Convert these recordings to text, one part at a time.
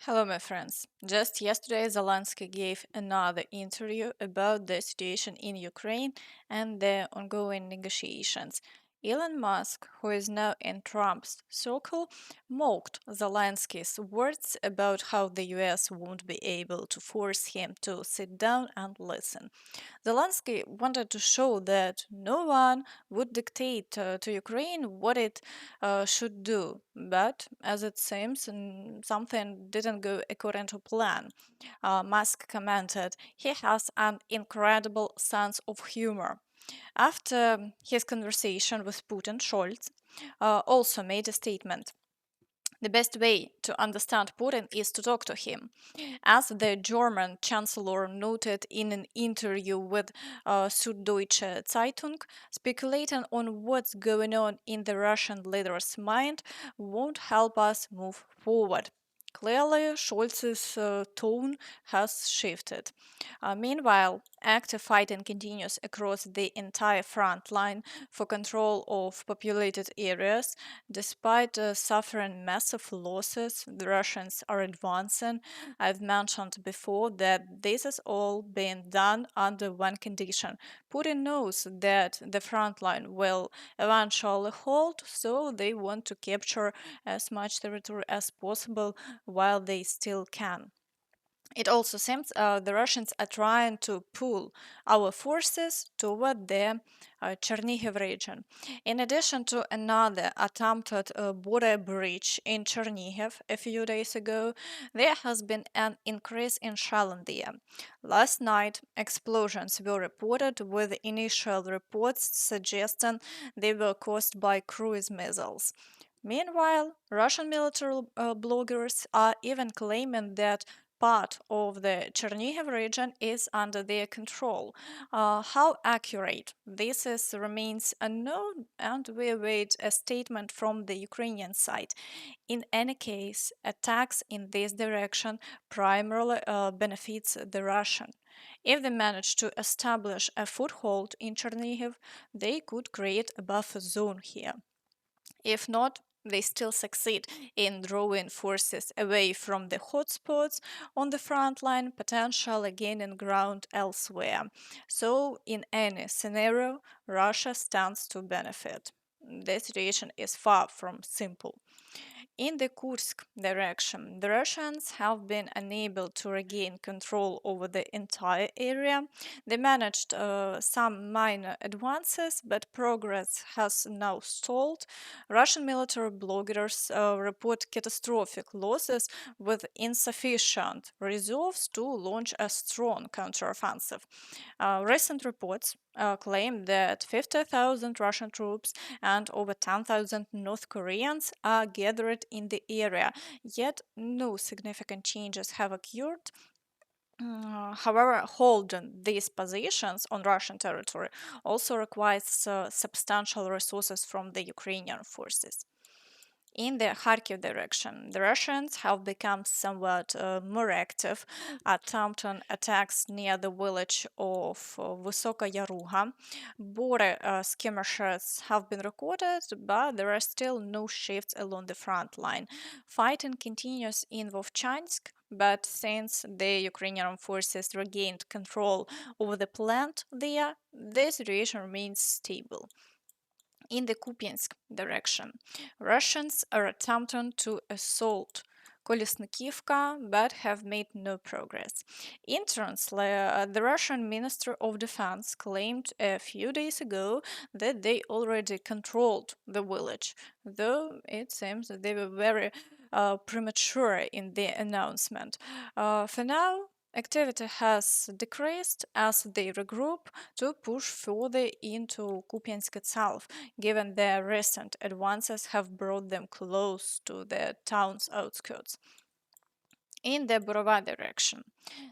Hello, my friends. Just yesterday, Zelensky gave another interview about the situation in Ukraine and the ongoing negotiations. Elon Musk, who is now in Trump's circle, mocked Zelensky's words about how the US won't be able to force him to sit down and listen. Zelensky wanted to show that no one would dictate to Ukraine what it should do, but as it seems, something didn't go according to plan. Musk commented, "He has an incredible sense of humor." After his conversation with Putin, Scholz also made a statement. The best way to understand Putin is to talk to him. As the German Chancellor noted in an interview with Süddeutsche Zeitung, speculating on what's going on in the Russian leader's mind won't help us move forward. Clearly, Scholz's tone has shifted. Meanwhile, active fighting continues across the entire front line for control of populated areas. Despite suffering massive losses, the Russians are advancing. I've mentioned before that this is all being done under one condition. Putin knows that the front line will eventually hold, so they want to capture as much territory as possible while they still can. It also seems the Russians are trying to pull our forces toward the Chernihiv region. In addition to another attempted border breach in Chernihiv a few days ago, there has been an increase in shelling there. Last night, explosions were reported, with initial reports suggesting they were caused by cruise missiles. Meanwhile, Russian military bloggers are even claiming that part of the Chernihiv region is under their control. How accurate this is remains unknown, and we await a statement from the Ukrainian side. In any case, attacks in this direction primarily benefits the Russian. If they manage to establish a foothold in Chernihiv, they could create a buffer zone here. If not, they still succeed in drawing forces away from the hotspots on the front line, potentially gaining ground elsewhere. So, in any scenario, Russia stands to benefit. The situation is far from simple. In the Kursk direction, the Russians have been unable to regain control over the entire area. They managed some minor advances, but progress has now stalled. Russian military bloggers report catastrophic losses with insufficient reserves to launch a strong counteroffensive. Recent reports claim that 50,000 Russian troops and over 10,000 North Koreans are gathered in the area, yet no significant changes have occurred. However, holding these positions on Russian territory also requires substantial resources from the Ukrainian forces. In the Kharkiv direction, the Russians have become somewhat more active, attempting attacks near the village of Vysoka Yaruha. Border skirmishes have been recorded, but there are still no shifts along the front line. Fighting continues in Vovchansk, but since the Ukrainian forces regained control over the plant there, the situation remains stable. In the Kupiansk direction, Russians are attempting to assault Kolesnikivka but have made no progress. Interestingly, the Russian Minister of Defense claimed a few days ago that they already controlled the village, though it seems that they were very premature in the announcement. For now, activity has decreased as they regroup to push further into Kupiansk itself, given their recent advances have brought them close to the town's outskirts. In the Borova direction,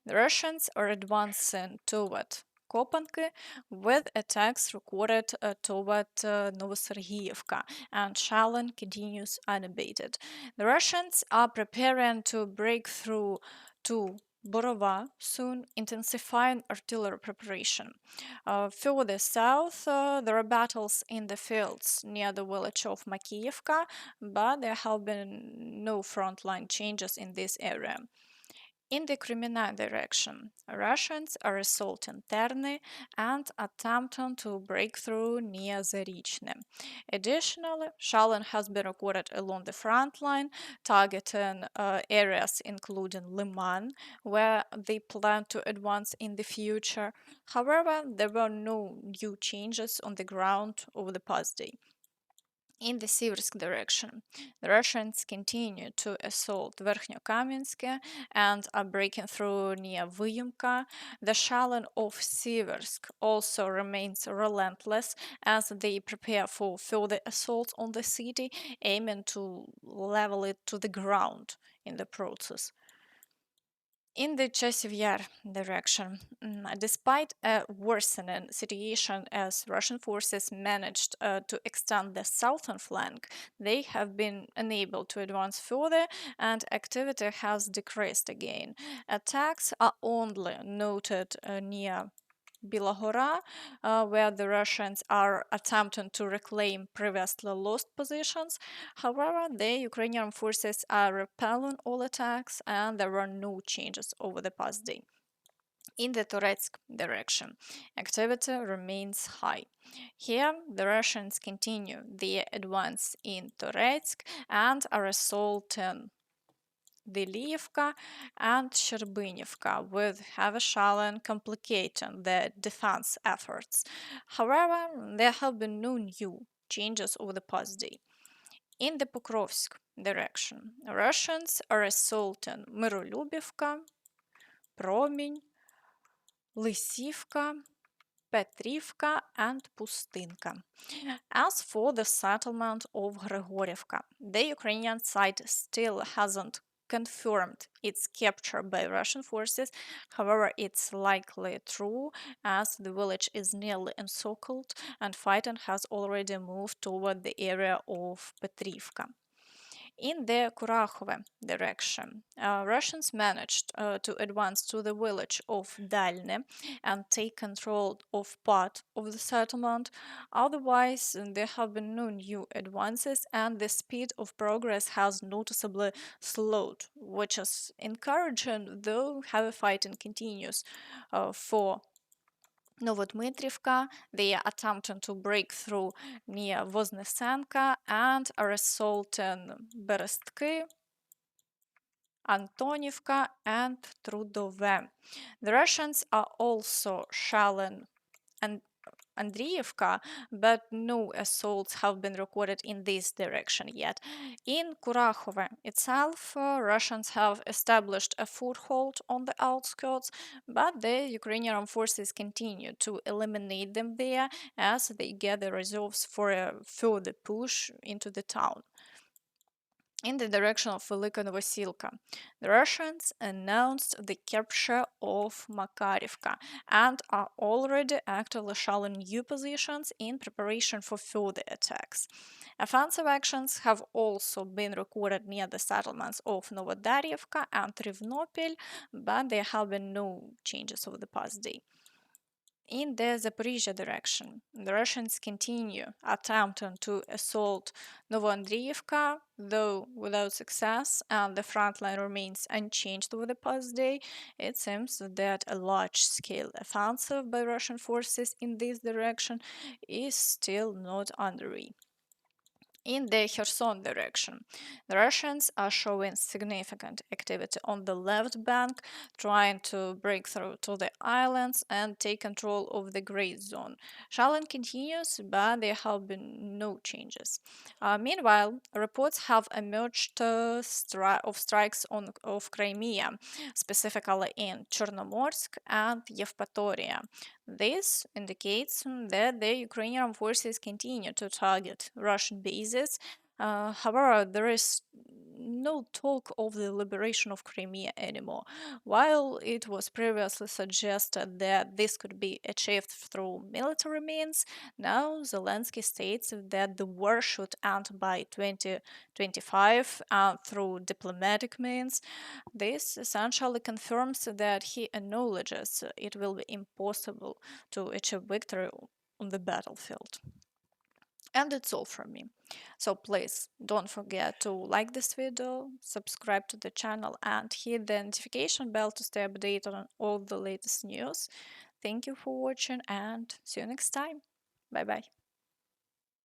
the Russians are advancing toward Kopanky, with attacks recorded toward Novosilka, and shelling continues unabated. The Russians are preparing to break through to Borova, soon intensifying artillery preparation. Further south, there are battles in the fields near the village of Makiyevka, but there have been no frontline changes in this area. In the Kreminna direction, Russians are assaulting Terny and attempting to break through near Zarychne. Additionally, shelling has been recorded along the front line, targeting areas including Liman, where they plan to advance in the future. However, there were no new changes on the ground over the past day. In the Siversk direction, the Russians continue to assault Verkhnyo-Kamensk and are breaking through near Vyumka. The shelling of Siversk also remains relentless as they prepare for further assaults on the city, aiming to level it to the ground in the process. In the Chasiv Yar direction, despite a worsening situation as Russian forces managed to extend the southern flank, they have been unable to advance further and activity has decreased again. Attacks are only noted near Bilahora, where the Russians are attempting to reclaim previously lost positions. However, the Ukrainian forces are repelling all attacks and there were no changes over the past day. In the Toretsk direction, activity remains high. Here, the Russians continue their advance in Toretsk and are assaulting Velyka and Sherbinivka, with heavy shelling complicating the defense efforts. However, there have been no new changes over the past day. In the Pokrovsk direction, Russians are assaulting Myrolюбivka, Promень, Lysivka, Petrivka, and Pustinka. As for the settlement of Grigorivka, the Ukrainian side still hasn't confirmed its capture by Russian forces. However, it's likely true as the village is nearly encircled and fighting has already moved toward the area of Petrivka. In the Kurakhove direction, Russians managed to advance to the village of Dalne and take control of part of the settlement. Otherwise, there have been no new advances, and the speed of progress has noticeably slowed, which is encouraging, though heavy fighting continues for Novodmitrivka. They are attempting to break through near Voznesenka and are assaulting Berestki, Antonivka, and Trudove. The Russians are also shelling and Andriivka, but no assaults have been recorded in this direction yet. In Kurakhove itself, Russians have established a foothold on the outskirts, but the Ukrainian forces continue to eliminate them there as they gather reserves for a further push into the town. In the direction of Velyka Novosilka, the Russians announced the capture of Makarivka and are already actively shelling new positions in preparation for further attacks. Offensive actions have also been recorded near the settlements of Novodaryevka and Rivnopil, but there have been no changes over the past day. In the Zaporizhzhia direction, the Russians continue attempting to assault Novoandriivka, though without success, and the front line remains unchanged over the past day. It seems that a large-scale offensive by Russian forces in this direction is still not underway. In the Kherson direction, the Russians are showing significant activity on the left bank, trying to break through to the islands and take control of the gray zone. Shelling continues, but there have been no changes. Meanwhile, reports have emerged of strikes of Crimea, specifically in Chernomorsk and Yevpatoria. This indicates that the Ukrainian forces continue to target Russian bases, However, there is no talk of the liberation of Crimea anymore. While it was previously suggested that this could be achieved through military means, now Zelensky states that the war should end by 2025 through diplomatic means. This essentially confirms that he acknowledges it will be impossible to achieve victory on the battlefield. And it's all from me. So please don't forget to like this video, subscribe to the channel, and hit the notification bell to stay updated on all the latest news. Thank you for watching and see you next time. Bye bye.